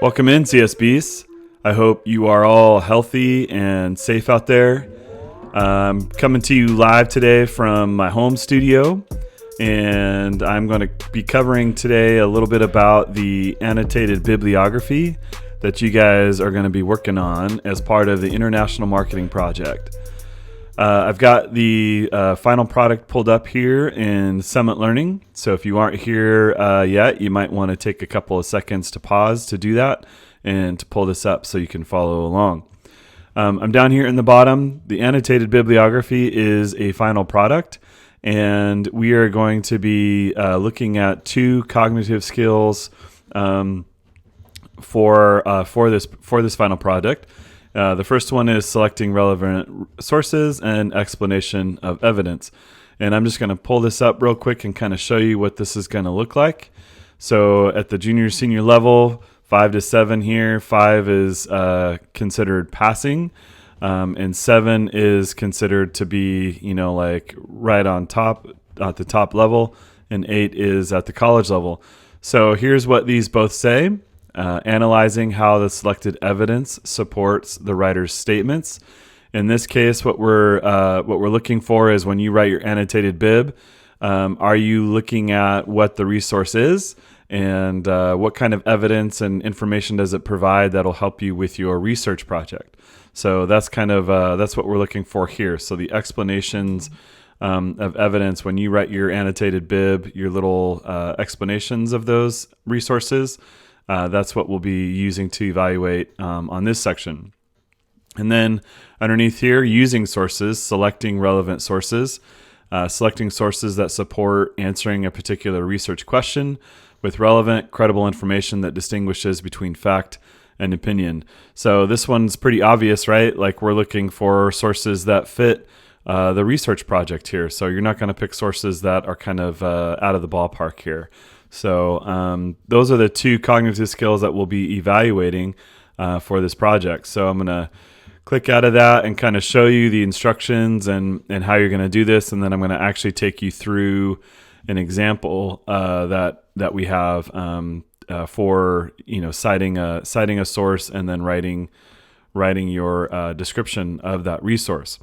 Welcome in, CSBs. I hope you are all healthy and safe out there. I'm coming to you live today from my home studio, and I'm going to be covering today a little bit about the annotated bibliography that you guys are going to be working on as part of the International Marketing Project. I've got the final product pulled up here in Summit Learning. So if you aren't here yet, you might want to take a couple of seconds to pause to do that and to pull this up so you can follow along. I'm down here in the bottom. The annotated bibliography is a final product, and we are going to be looking at two cognitive skills for this final project. The first one is selecting relevant sources and explanation of evidence. And I'm just going to pull this up real quick and kind of show you what this is going to look like. So at the junior senior level, 5 to 7 here, 5 is considered passing, and 7 is considered to be, like right on top, at the top level, and 8 is at the college level. So here's what these both say. Analyzing how the selected evidence supports the writer's statements. In this case, what we're looking for is when you write your annotated bib, are you looking at what the resource is and what kind of evidence and information does it provide that'll help you with your research project? So that's kind of that's what we're looking for here. So the explanations of evidence when you write your annotated bib, your little explanations of those resources. That's what we'll be using to evaluate on this section. And then underneath here, using sources, selecting relevant sources, selecting sources that support answering a particular research question with relevant, credible information that distinguishes between fact and opinion. So this one's pretty obvious, right? Like we're looking for sources that fit the research project here. So you're not going to pick sources that are kind of out of the ballpark here. So those are the two cognitive skills that we'll be evaluating for this project. So I'm going to click out of that and kind of show you the instructions and how you're going to do this. And then I'm going to actually take you through an example that we have for citing a source and then writing your description of that resource.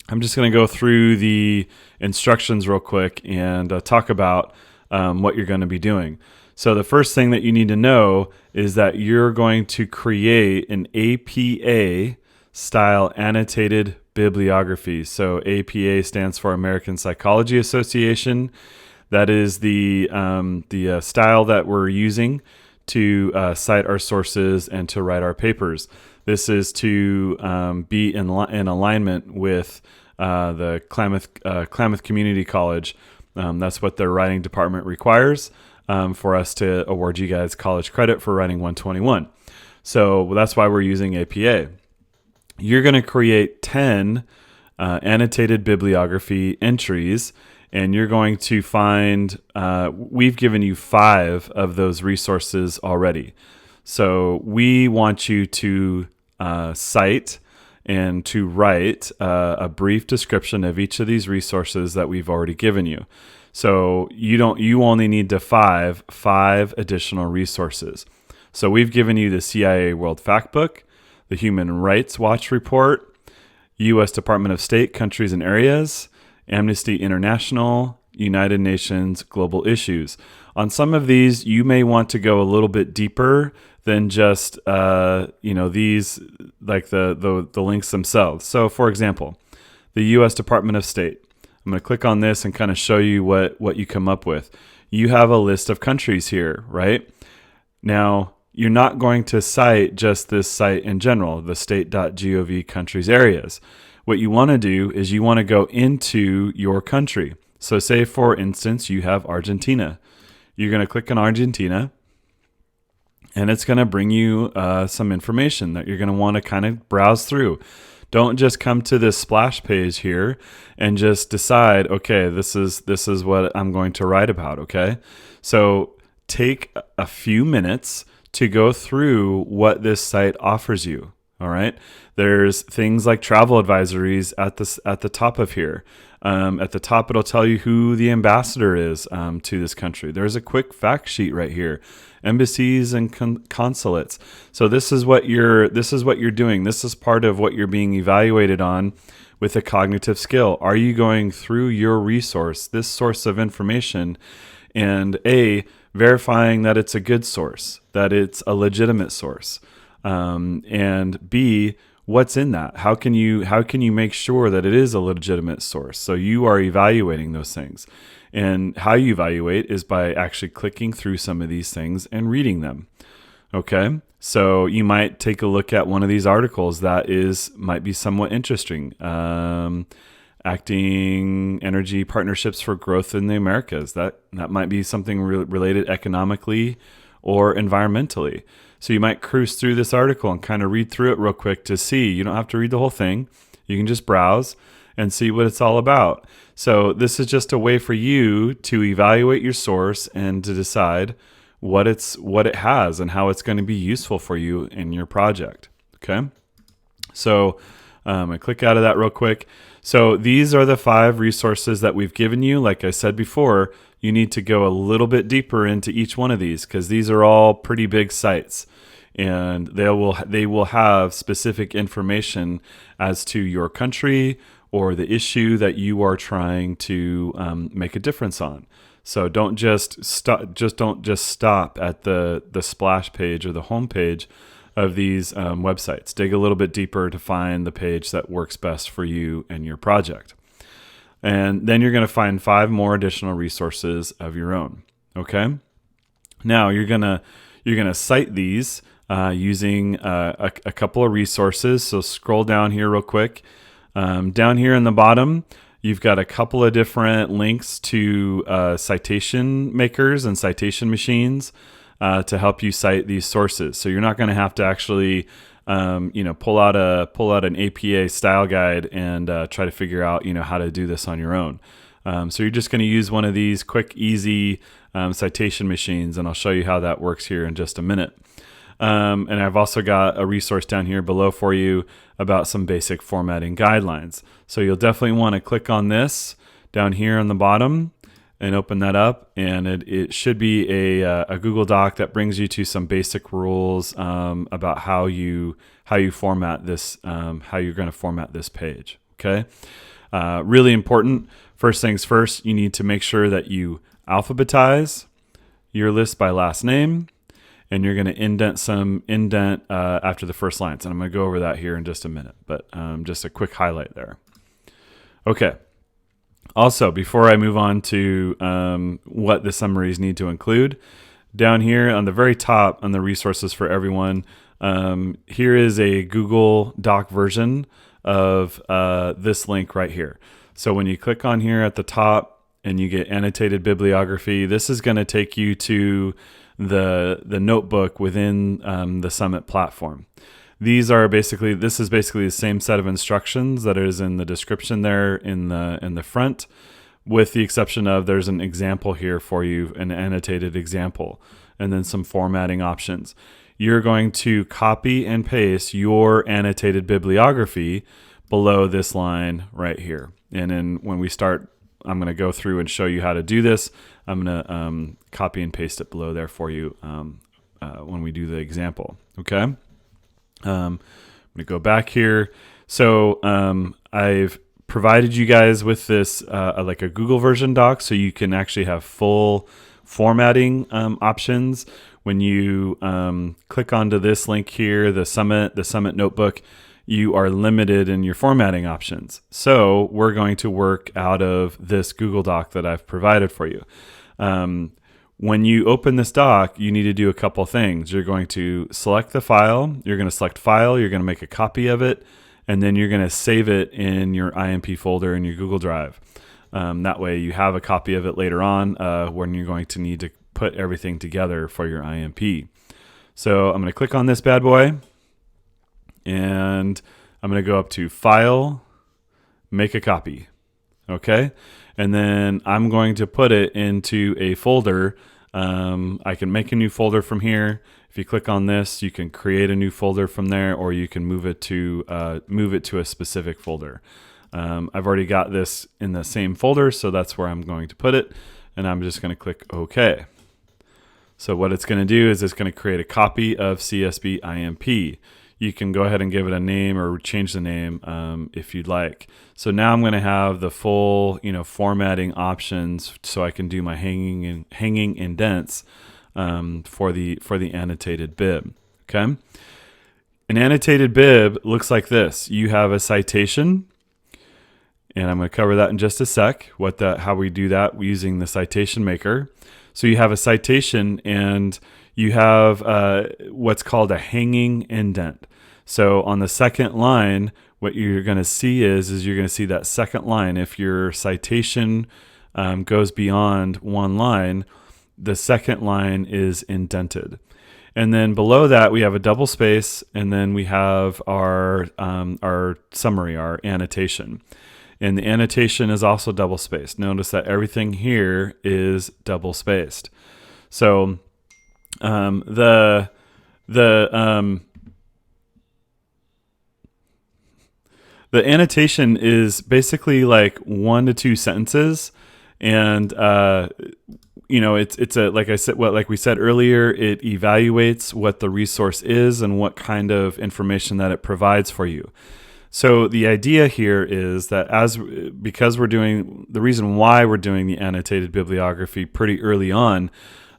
I'm just going to go through the instructions real quick and talk about what you're going to be doing. So the first thing that you need to know is that you're going to create an APA style annotated bibliography. So APA stands for American Psychology Association. That is the style that we're using to cite our sources and to write our papers. This is to be in alignment with the Klamath Community College. That's what their writing department requires for us to award you guys college credit for writing 121. So that's why we're using APA. You're going to create 10 annotated bibliography entries, and you're going to find, we've given you 5 of those resources already. So we want you to cite and to write a brief description of each of these resources that we've already given you. So you only need to 5 additional resources. So we've given you the CIA World Factbook, the Human Rights Watch Report, U.S. Department of State Countries and Areas, Amnesty International, United Nations Global Issues. On some of these, you may want to go a little bit deeper than just these, like the links themselves. So for example, the U.S. Department of State. I'm going to click on this and kind of show you what you come up with. You have a list of countries here, right? Now, you're not going to cite just this site in general, the state.gov countries areas. What you want to do is you want to go into your country. So say, for instance, you have Argentina. You're going to click on Argentina, and it's going to bring you some information that you're going to want to kind of browse through. Don't just come to this splash page here and just decide, okay, this is what I'm going to write about, okay? So take a few minutes to go through what this site offers you, all right? There's things like travel advisories at the top of here. At the top, it'll tell you who the ambassador is to this country. There's a quick fact sheet right here. Embassies and consulates. So this is what you're doing. This is part of what you're being evaluated on with a cognitive skill. Are you going through your resource, this source of information, and verifying that it's a good source, that it's a legitimate source, and B, what's in that? How can you make sure that it is a legitimate source? So you are evaluating those things. And how you evaluate is by actually clicking through some of these things and reading them. Okay, so you might take a look at one of these articles that might be somewhat interesting. Acting energy partnerships for growth in the Americas. That might be something related economically or environmentally. So you might cruise through this article and kind of read through it real quick to see. You don't have to read the whole thing. You can just browse and see what it's all about. So this is just a way for you to evaluate your source and to decide what it has and how it's going to be useful for you in your project. Okay, so I click out of that real quick. So these are the 5 resources that we've given you. Like I said before, you need to go a little bit deeper into each one of these because these are all pretty big sites, and they will have specific information as to your country or the issue that you are trying to make a difference on. So don't just stop at the splash page or the home page of these websites. Dig a little bit deeper to find the page that works best for you and your project. And then you're going to find 5 more additional resources of your own. Okay. Now you're gonna cite these using a couple of resources. So scroll down here real quick. Down here in the bottom, you've got a couple of different links to citation makers and citation machines to help you cite these sources. So you're not going to have to actually, pull out an APA style guide and try to figure out, how to do this on your own. So you're just going to use one of these quick, easy citation machines, and I'll show you how that works here in just a minute. And I've also got a resource down here below for you about some basic formatting guidelines. So you'll definitely want to click on this down here on the bottom and open that up. And it should be a Google Doc that brings you to some basic rules about how you format this, how you're going to format this page. Okay. Really important. First things first, you need to make sure that you alphabetize your list by last name. And you're going to indent after the first lines. And I'm going to go over that here in just a minute, but just a quick highlight there. Okay. Also, before I move on to what the summaries need to include, down here on the very top on the resources for everyone, here is a Google Doc version of this link right here. So when you click on here at the top and you get Annotated Bibliography, this is going to take you to the notebook within the Summit platform. This is basically the same set of instructions that is in the description there in the front, with the exception of there's an example here for you, an annotated example, and then some formatting options. You're going to copy and paste your annotated bibliography below this line right here. And then when we start, I'm going to go through and show you how to do this. I'm going to copy and paste it below there for you when we do the example. Okay. I'm going to go back here. So I've provided you guys with this like a Google version doc, so you can actually have full formatting options. When you click onto this link here, the Summit Notebook, you are limited in your formatting options. So we're going to work out of this Google Doc that I've provided for you. When you open this doc, you need to do a couple things. You're going to select the file. You're going to select file. You're going to make a copy of it, and then you're going to save it in your IMP folder in your Google Drive. That way you have a copy of it later on when you're going to need to put everything together for your IMP. So I'm going to click on this bad boy, and I'm going to go up to File, Make a Copy. Okay. And then I'm going to put it into a folder. I can make a new folder from here. If you click on this, you can create a new folder from there, or you can move it to a specific folder. I've already got this in the same folder, so that's where I'm going to put it. And I'm just going to click OK. So what it's going to do is it's going to create a copy of CSB IMP. You can go ahead and give it a name or change the name if you'd like. So now I'm going to have the full, formatting options, so I can do my hanging indents for the annotated bib. Okay. An annotated bib looks like this. You have a citation, and I'm going to cover that in just a sec. How we do that using the citation maker. So you have a citation, and you have what's called a hanging indent. So on the second line, what you're going to see is you're going to see that second line. If your citation goes beyond one line, the second line is indented. And then below that, we have a double space, and then we have our summary, our annotation. And the annotation is also double spaced. Notice that everything here is double spaced. So the annotation is basically like 1 to 2 sentences, and it's like we said earlier, it evaluates what the resource is and what kind of information that it provides for you. So the idea here is that because the reason why we're doing the annotated bibliography pretty early on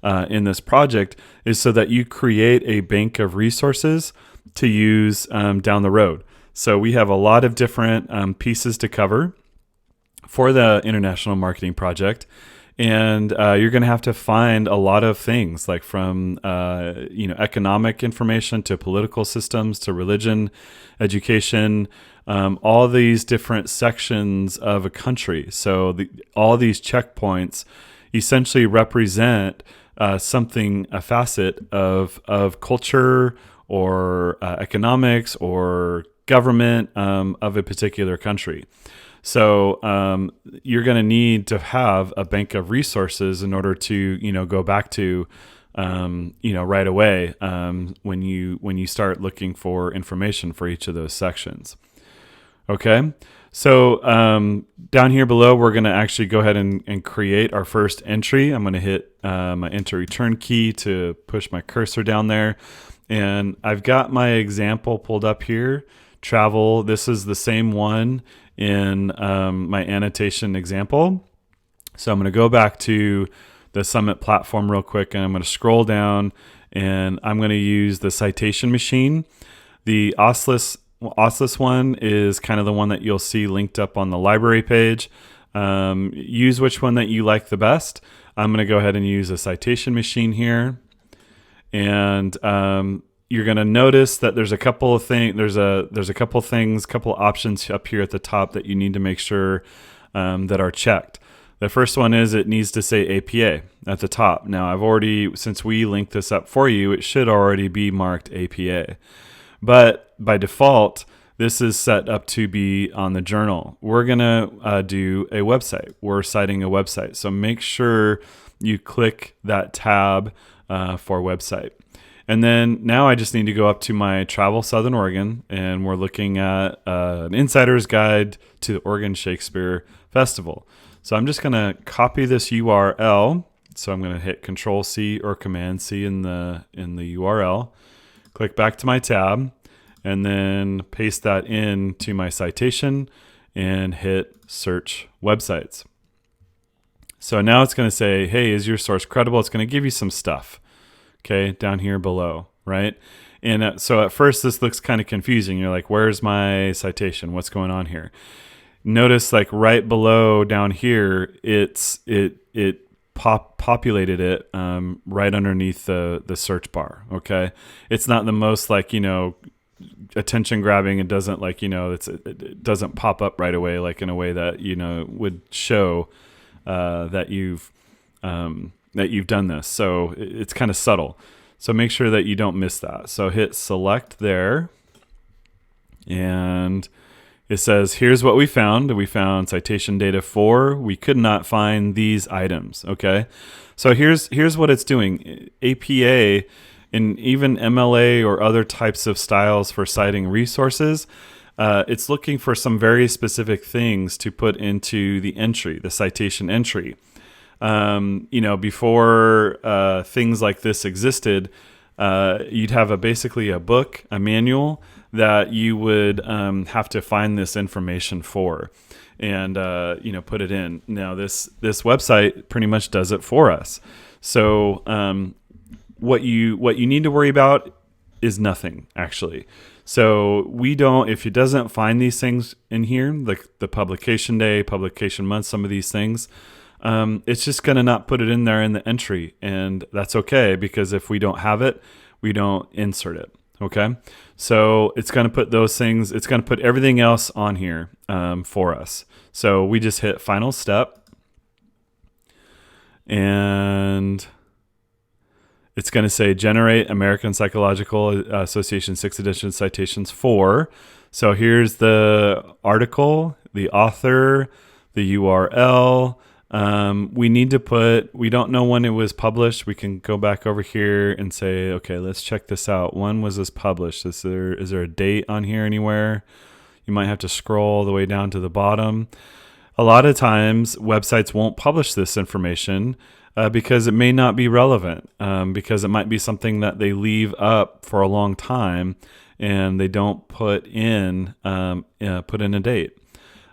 in this project is so that you create a bank of resources to use down the road. So we have a lot of different pieces to cover for the International Marketing Project. And you're going to have to find a lot of things, like from economic information to political systems to religion, education, all these different sections of a country. So all these checkpoints essentially represent a facet of culture or economics or government of a particular country. So you're going to need to have a bank of resources in order to, go back to, right away when you start looking for information for each of those sections. Okay. So down here below, we're going to actually go ahead and create our first entry. I'm going to hit my enter return key to push my cursor down there. And I've got my example pulled up here. Travel. This is the same one in my annotation example. So I'm going to go back to the Summit platform real quick, and I'm going to scroll down, and I'm going to use the citation machine. The Oslis one is kind of the one that you'll see linked up on the library page. Use which one that you like the best. I'm going to go ahead and use a citation machine here, and you're going to notice that there's a couple of things. There's a couple options up here at the top that you need to make sure that are checked. The first one is it needs to say APA at the top. Now, since we linked this up for you, it should already be marked APA. But by default, this is set up to be on the journal. We're going to do a website. We're citing a website. So make sure you click that tab for website. And then now I just need to go up to my Travel Southern Oregon, and we're looking at an insider's guide to the Oregon Shakespeare Festival. So I'm just going to copy this URL. So I'm going to hit Control C or Command C in the URL. Click back to my tab, and then paste that into my citation and hit Search Websites. So now it's going to say, hey, is your source credible? It's going to give you some stuff. Okay, down here below, right? And so at first this looks kind of confusing. You're like, where's my citation? What's going on here? Notice like right below down here, it populated it right underneath the search bar. Okay, it's not the most attention grabbing. It doesn't it doesn't pop up right away like in a way that would show that you've done this. So it's kind of subtle. So make sure that you don't miss that. So hit select there, and it says, here's what we found. We found citation data 4. We could not find these items. Okay. So here's what it's doing. APA and even MLA or other types of styles for citing resources, it's looking for some very specific things to put into the entry, the citation entry. Before things like this existed, you'd have basically a book, a manual that you would have to find this information for, and put it in. Now this website pretty much does it for us. So what you need to worry about is nothing, actually. So if it doesn't find these things in here, like the publication day, publication month, some of these things, it's just going to not put it in there in the entry. And that's okay, because if we don't have it, we don't insert it. Okay. So it's going to put those things, it's going to put everything else on here for us. So we just hit final step, and it's going to say generate American Psychological Association 6th edition citations for. So here's the article, the author, the URL. We don't know when it was published. We can go back over here and say, okay, let's check this out. When was this published? Is there a date on here anywhere? You might have to scroll all the way down to the bottom. A lot of times websites won't publish this information because it may not be relevant, because it might be something that they leave up for a long time and they don't put in a date.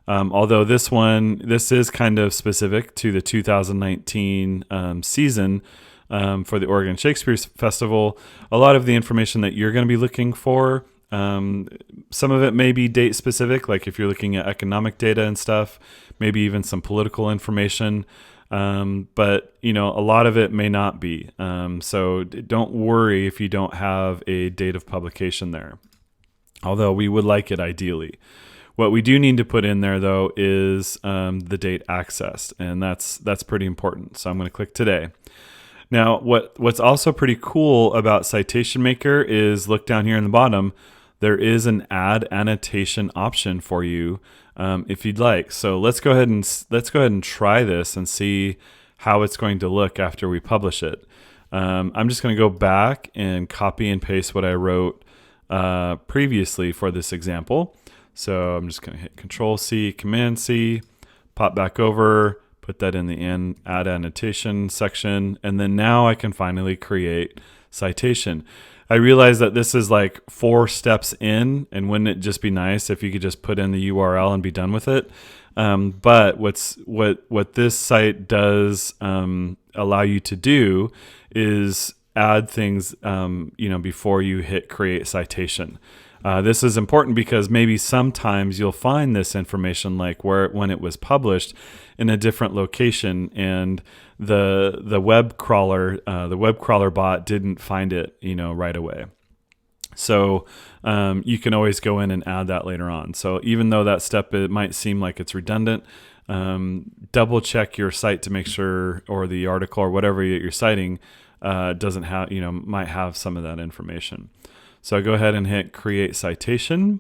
Although this is kind of specific to the 2019 season for the Oregon Shakespeare Festival. A lot of the information that you're going to be looking for, some of it may be date specific, like if you're looking at economic data and stuff, maybe even some political information. But a lot of it may not be. So don't worry if you don't have a date of publication there, although we would like it ideally. What we do need to put in there, though, is the date accessed, and that's pretty important. So I'm going to click today. Now, what's also pretty cool about Citation Maker is, look down here in the bottom, there is an add annotation option for you if you'd like. So let's go ahead and try this and see how it's going to look after we publish it. I'm just going to go back and copy and paste what I wrote previously for this example. So I'm just going to hit Control-C, Command-C, pop back over, put that in the add annotation section, and then now I can finally create citation. I realize that this is like 4 steps in, and wouldn't it just be nice if you could just put in the URL and be done with it? But what this site does allow you to do is add things before you hit create citation. This is important because maybe sometimes you'll find this information, like when it was published, in a different location, and the web crawler bot didn't find it right away. So you can always go in and add that later on. So even though that step, it might seem like it's redundant, double check your site to make sure, or the article or whatever you're citing doesn't have might have some of that information. So go ahead and hit create citation.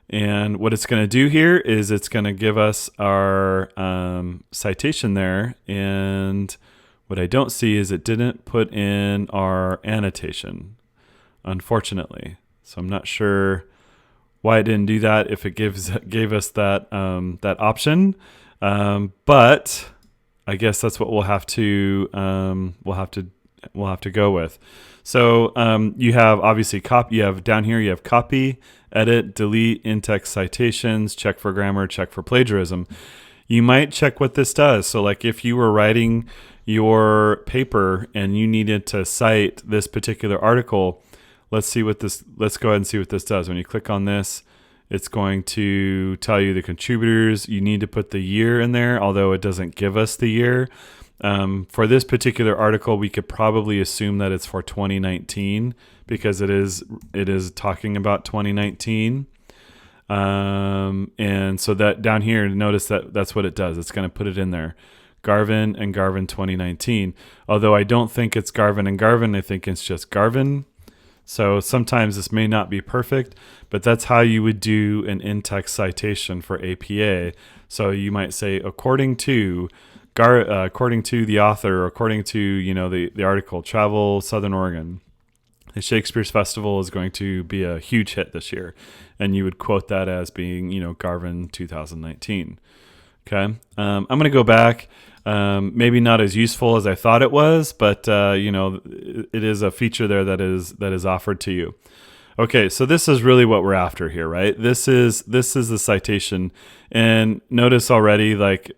And what it's going to do here is it's going to give us our citation there. And what I don't see is it didn't put in our annotation, unfortunately. So I'm not sure why it didn't do that if it gave us that that option. But I guess that's what we'll have to go with. So you have obviously copy. You have down here. You have copy, edit, delete, in-text citations, check for grammar, check for plagiarism. You might check what this does. So like if you were writing your paper and you needed to cite this particular article, let's go ahead and see what this does. When you click on this, it's going to tell you the contributors. You need to put the year in there, although it doesn't give us the year. For this particular article, we could probably assume that it's for 2019 because it is talking about 2019. And so that down here, notice that's what it does. It's going to put it in there. Garvin and Garvin 2019. Although I don't think it's Garvin and Garvin. I think it's just Garvin. So sometimes this may not be perfect, but that's how you would do an in-text citation for APA. So you might say, according to the author, or according to the article, Travel Southern Oregon. the Shakespeare's Festival is going to be a huge hit this year. And you would quote that as being, Garvin 2019. Okay. I'm going to go back. Maybe not as useful as I thought it was, but, it is a feature there that is offered to you. Okay, so this is really what we're after here, right? This is the citation, and notice already, like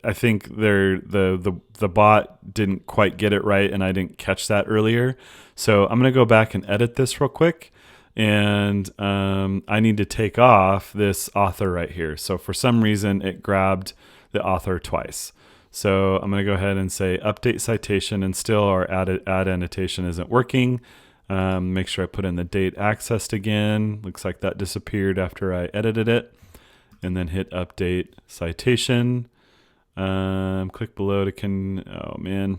I think the bot didn't quite get it right, and I didn't catch that earlier. So I'm gonna go back and edit this real quick, and I need to take off this author right here. So for some reason, it grabbed the author twice. So I'm gonna go ahead and say update citation, and still our add annotation isn't working. Make sure I put in the date accessed again. Looks like that disappeared after I edited it. And then hit update citation. Click below to oh man.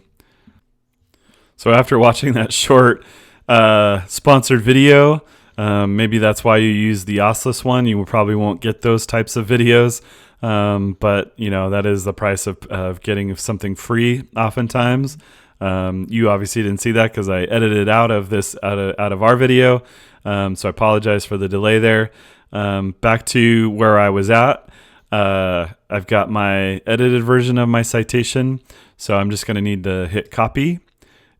So after watching that short sponsored video, maybe that's why you use the ossless one. You probably won't get those types of videos. But that is the price of getting something free oftentimes. You obviously didn't see that because I edited out of our video. So I apologize for the delay there. Back to where I was at. I've got my edited version of my citation. So I'm just going to need to hit copy.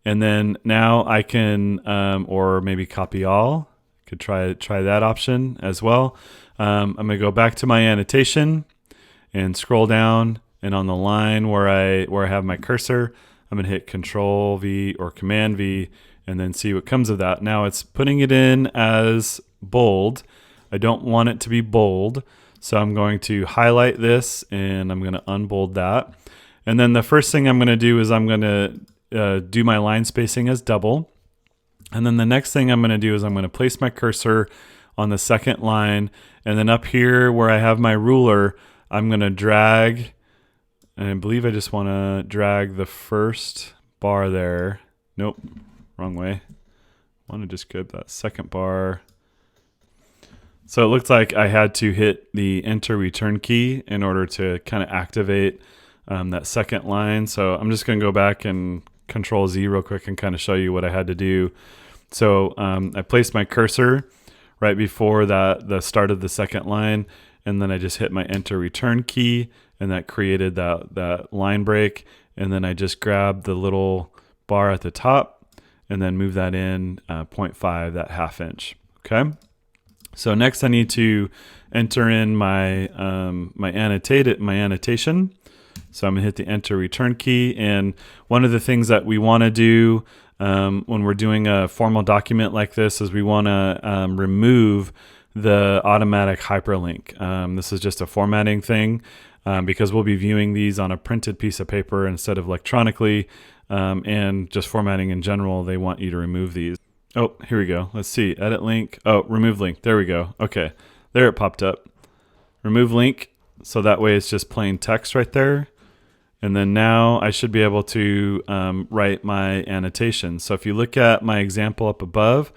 And then now I can, or maybe copy all. Could try that option as well. I'm going to go back to my annotation and scroll down. And on the line where I have my cursor, I'm going to hit Control V or Command V and then see what comes of that. Now it's putting it in as bold. I don't want it to be bold. So I'm going to highlight this and I'm going to unbold that. And then the first thing I'm going to do is I'm going to do my line spacing as double. And then the next thing I'm going to do is I'm going to place my cursor on the second line. And then up here where I have my ruler, I'm going to drag. And I believe I just want to drag the first bar there. Nope, wrong way. I want to just go to that second bar. So it looks like I had to hit the enter return key in order to kind of activate that second line. So I'm just going to go back and Control Z real quick and kind of show you what I had to do. So I placed my cursor right before the start of the second line, and then I just hit my enter return key, and that created that line break. And then I just grabbed the little bar at the top and then move that in 0.5, that ½ inch. Okay. So next I need to enter in my annotation. So I'm gonna hit the enter return key. And one of the things that we want to do when we're doing a formal document like this is we want to remove the automatic hyperlink. This is just a formatting thing. Because we'll be viewing these on a printed piece of paper instead of electronically, and just formatting in general, they want you to remove these. Oh, here we go. Let's see. Edit link. Oh, remove link. There we go. Okay. There it popped up. Remove link. So that way it's just plain text right there. And then now I should be able to write my annotation. So if you look at my example up above,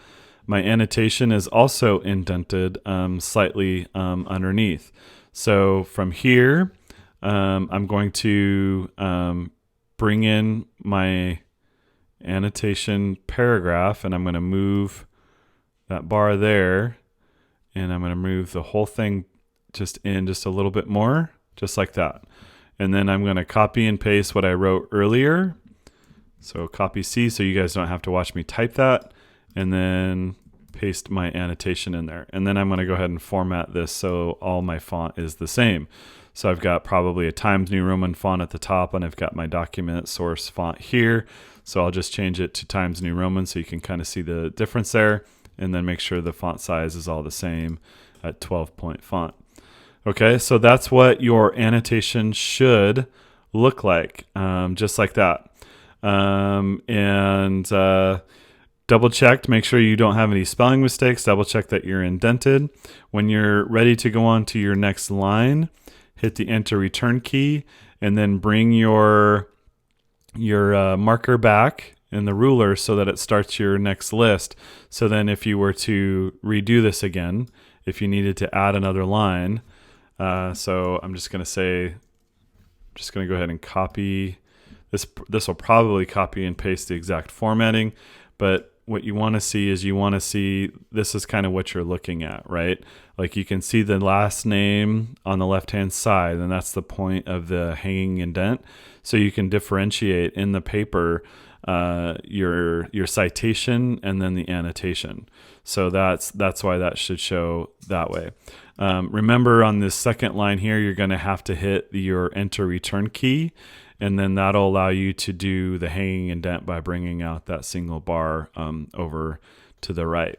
my annotation is also indented slightly underneath. So from here, I'm going to bring in my annotation paragraph, and I'm going to move that bar there, and I'm going to move the whole thing just a little bit more, just like that. And then I'm going to copy and paste what I wrote earlier. So copy C, so you guys don't have to watch me type that, and then paste my annotation in there. And then I'm going to go ahead and format this so all my font is the same. So I've got probably a Times New Roman font at the top, and I've got my document source font here. So I'll just change it to Times New Roman so you can kind of see the difference there, and then make sure the font size is all the same at 12-point font. Okay, so that's what your annotation should look like, just like that. Double check to make sure you don't have any spelling mistakes. Double check that you're indented. When you're ready to go on to your next line, hit the enter return key, and then bring your marker back in the ruler so that it starts your next list. So then if you were to redo this again, if you needed to add another line, so I'm just going to go ahead and copy this. This will probably copy and paste the exact formatting, but you want to see is this is kind of what you're looking at, right? Like you can see the last name on the left-hand side, and that's the point of the hanging indent. So you can differentiate in the paper your citation and then the annotation. So that's why that should show that way. Remember on this second line here, you're going to have to hit your enter return key, and then that'll allow you to do the hanging indent by bringing out that single bar over to the right.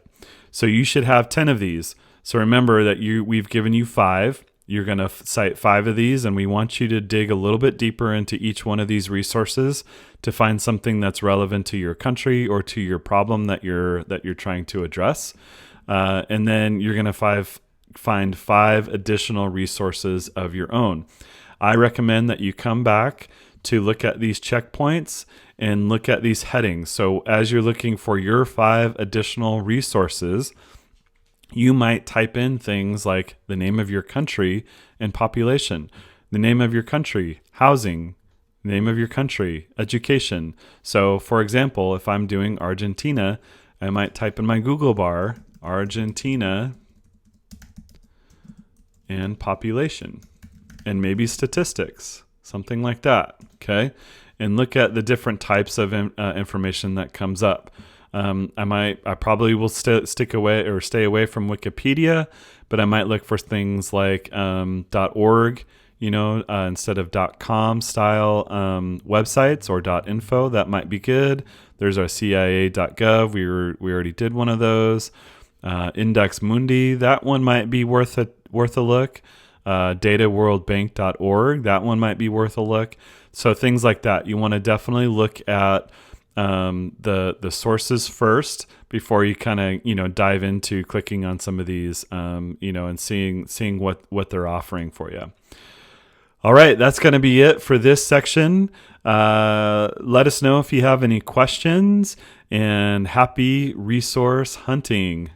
So you should have 10 of these. So remember that we've given you 5. You're going to cite 5 of these, and we want you to dig a little bit deeper into each one of these resources to find something that's relevant to your country or to your problem that you're trying to address. And then you're going to find 5 additional resources of your own. I recommend that you come back to look at these checkpoints and look at these headings. So as you're looking for your 5 additional resources, you might type in things like the name of your country and population, the name of your country, housing, name of your country, education. So for example, if I'm doing Argentina, I might type in my Google bar, Argentina and population, and maybe statistics, something like that, okay? And look at the different types of information that comes up. I probably will stay away from Wikipedia, but I might look for things like .org, instead of .com style websites, or .info. That might be good. There's our CIA.gov. We already did one of those. Index Mundi, that one might be worth a look. DataWorldBank.org, that one might be worth a look. So things like that. You want to definitely look at the sources first before you kind of dive into clicking on some of these and seeing what they're offering for you. All right, that's going to be it for this section. Let us know if you have any questions, and happy resource hunting.